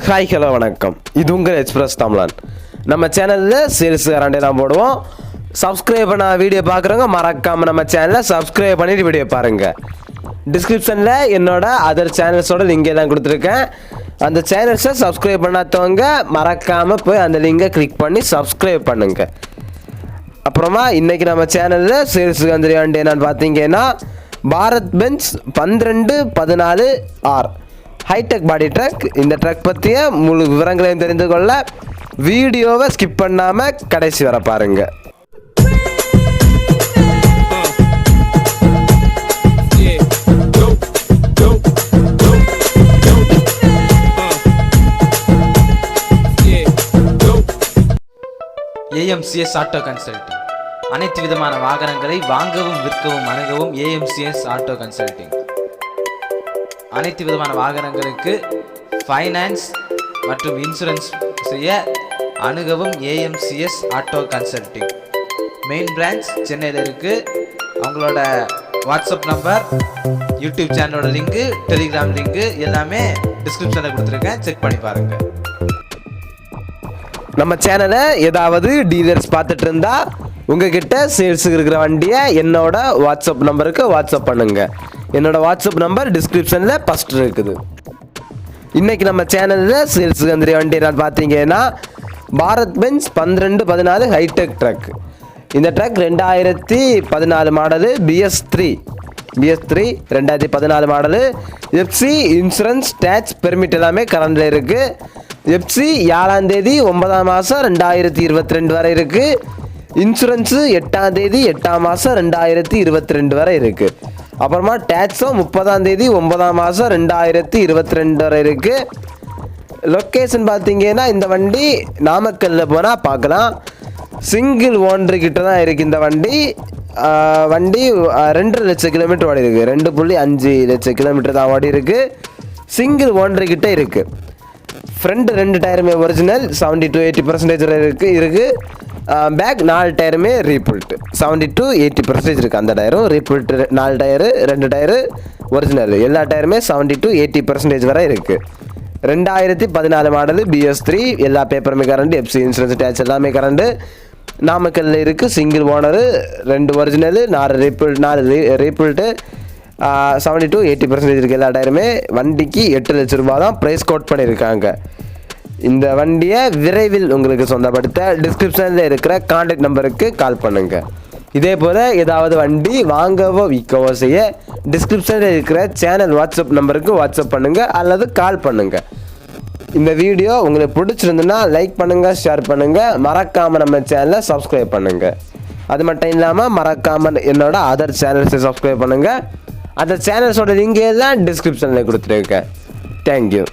Hi hello வணக்கம். இது உங்கள் எக்ஸ்பிரஸ் தமிழன். நம்ம சேனலில் சேல்ஸ் கரண்டெல்லாம் போடுவோம். சப்ஸ்கிரைப் பண்ண வீடியோ பார்க்குறவங்க மறக்காமல் நம்ம சேனலை சப்ஸ்கிரைப் பண்ணிவிட்டு வீடியோ பாருங்கள். டிஸ்கிரிப்ஷனில் என்னோட அதர் சேனல்ஸோட லிங்க் எல்லாம் கொடுத்துருக்கேன். அந்த சேனல்ஸை சப்ஸ்கிரைப் பண்ணாதவங்க மறக்காமல் போய் அந்த லிங்கை கிளிக் பண்ணி சப்ஸ்கிரைப் பண்ணுங்கள். அப்புறமா இன்றைக்கி நம்ம சேனலில் சேல்ஸுக்கு வந்துடுற வண்டி என்னன்னு பார்த்தீங்கன்னா பாரத் பென்ஸ் 1214R ஹைடெக் பாடி ட்ரக். இந்த ட்ரக் பற்றிய முழு விவரங்களையும் தெரிந்து கொள்ள வீடியோவை ஸ்கிப் பண்ணாமல் கடைசி வர பாருங்கள். AMCS auto consulting. அனைத்து விதமான வாகனங்களை வாங்கவும் விற்கவும் அணுகவும் AMCS ஆட்டோ கன்சல்டிங். அனைத்து விதமான வாகனங்களுக்கு ஃபைனான்ஸ் மற்றும் இன்சூரன்ஸ் செய்ய அணுகவும் AMCS auto consulting. Main branch சென்னையில் இருக்குது. அவங்களோட வாட்ஸ்அப் நம்பர், யூடியூப் சேனலோட லிங்க்கு, டெலிகிராம் லிங்க்கு எல்லாமே டிஸ்கிரிப்ஷனில் கொடுத்துருக்கேன். செக் பண்ணி பாருங்கள். நம்ம சேனலை ஏதாவது டீலர்ஸ் பார்த்துட்டு இருந்தா உங்ககிட்ட சேல்ஸுக்கு இருக்கிற வண்டியை என்னோட வாட்ஸ்அப் நம்பருக்கு வாட்ஸ்அப் பண்ணுங்க. என்னோட வாட்ஸ்அப் நம்பர் டிஸ்கிரிப்ஷனில் ஃபர்ஸ்ட் இருக்குது. இன்றைக்கி நம்ம சேனலில் சேல்ஸுக்கு வந்துடுற வண்டி என்னன்னு பார்த்தீங்கன்னா பாரத் பென்ஸ் 1214 ஹைடெக் ட்ரக். இந்த truck 2014 model, BS3 2014 model. FC insurance tax permit எல்லாமே கரண்டில் இருக்குது. எஃப்சி 7ஆம் தேதி 9ஆம் மாதம் 2022 வரை இருக்குது. இன்சூரன்ஸு 8ஆம் தேதி 8ஆம் மாதம் 2022 வரை இருக்குது. அப்புறமா டேக்ஸும் 30ஆம் தேதி 9ஆம் மாதம் 2022 வரை இருக்குது. லொக்கேஷன் பார்த்தீங்கன்னா இந்த வண்டி நாமக்கல்லில் போனால் பார்க்கலாம். சிங்கிள் ஓனர்கிட்ட தான் இருக்குது இந்த வண்டி. வண்டி 2.5 லட்சம் கிலோமீட்டர் ஓடி இருக்குது. 2.5 லட்சம் கிலோமீட்டர் தான் ஓடி இருக்குது. சிங்கிள் ஓனர்கிட்ட இருக்குது. ஃப்ரண்ட் 2 டயருமே ஒரிஜினல் 70-80% இருக்குது. பேக் 4 டயருமே ரீபில்ட் 70-80% இருக்குது. அந்த டயரும் ரீபில்ட் 4 டயரு, 2 டயரு ஒரிஜினல். எல்லா டயருமே 70-80% வரை இருக்குது. 2014 மாடலு, BS3 எல்லா பேப்பருமே கரண்டு. எஃப்சி இன்சூரன்ஸ் டேக்ஸ் எல்லாமே கரண்டு. நாமக்கல்லில் இருக்குது. சிங்கிள் ஓனரு, 2 ஒரிஜினல், 4 ரீபில்ட்டு 70-80% இருக்குது எல்லா டயருமே. வண்டிக்கு 8 லட்சம் ரூபா தான் ப்ரைஸ் கோட் பண்ணியிருக்காங்க. இந்த வண்டியை விரைவில் உங்களுக்கு சொந்தப்படுத்த டிஸ்கிரிப்ஷனில் இருக்கிற கான்டாக்ட் நம்பருக்கு கால் பண்ணுங்கள். இதே போல் ஏதாவது வண்டி வாங்கவோ விற்கவோ செய்ய டிஸ்கிரிப்ஷனில் இருக்கிற சேனல் வாட்ஸ்அப் நம்பருக்கு வாட்ஸ்அப் பண்ணுங்கள் அல்லது கால் பண்ணுங்கள். இந்த வீடியோ உங்களுக்கு பிடிச்சிருந்துன்னா லைக் பண்ணுங்கள், ஷேர் பண்ணுங்கள். மறக்காமல் நம்ம சேனலை சப்ஸ்கிரைப் பண்ணுங்கள். அது மட்டும் இல்லாமல் மறக்காமல் என்னோட அதர் சேனல்ஸை சப்ஸ்கிரைப் பண்ணுங்கள். அந்த சேனல்ஸோட லிங்க் எல்லாம் டிஸ்கிரிப்ஷனில் கொடுத்துருக்கேன். தேங்க்யூ.